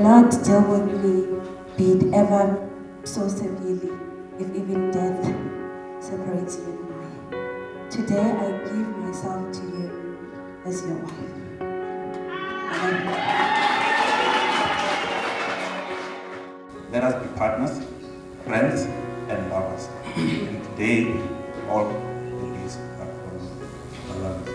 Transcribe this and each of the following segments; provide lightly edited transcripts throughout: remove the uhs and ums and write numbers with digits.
not deal with me, be it ever so severely, if even death separates you and I. Today I give myself to you as your wife. Let us be partners, friends, and lovers. And today, all the days are from Mulanga.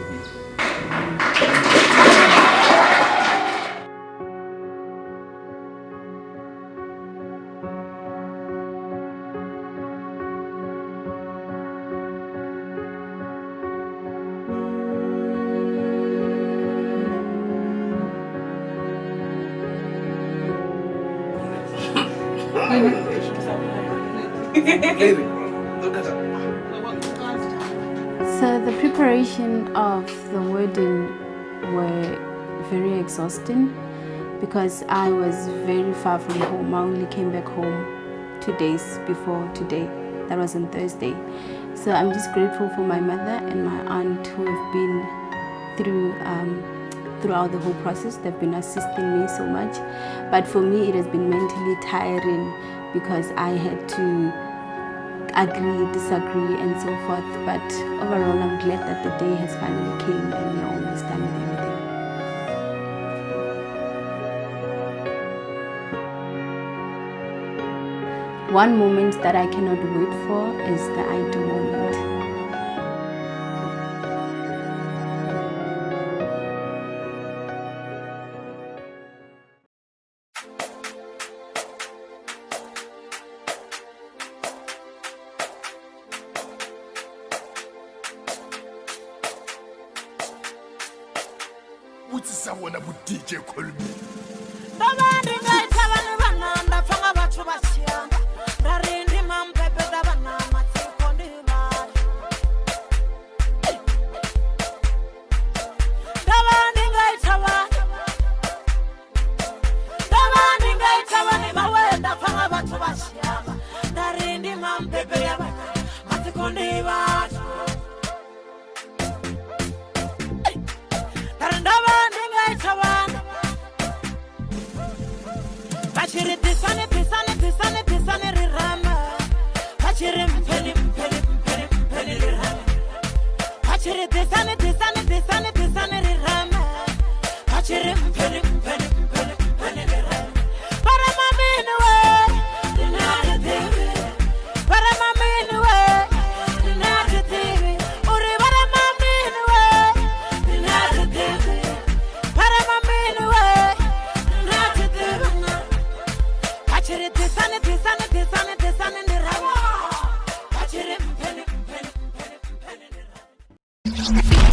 So the preparation of the wedding were very exhausting because I was very far from home. I only came back home 2 days before today. That was on Thursday. So I'm just grateful for my mother and my aunt who have been throughout the whole process. They've been assisting me so much. But for me, it has been mentally tiring because I had to agree, disagree, and so forth. But overall, I'm glad that the day has finally came and we're almost done with everything. One moment that I cannot wait for is the I do moment. Utsisabona bu DJ Colby. Dabandi ngayithabana bananda fanga bathu bashiyana. Darindi mampepe dabana matsiko ndibala. Dabandi ngayithabana. Dabandi ngayithabana mawenda fanga bathu bashiyana. Darindi mampepe dabana matsiko ndibala. Pachiri tisane rirama. Pachiri mpeli rirama. Pachiri tisane rirama. Pachiri mpeli rirama. Para mamini we, dinari tivi. Para mamini we, dinari tivi. Uri para mamini we, dinari tivi. Para mamini we, dinari tivi. Pachiri tisane nirama. Pachiri mpeli nirama.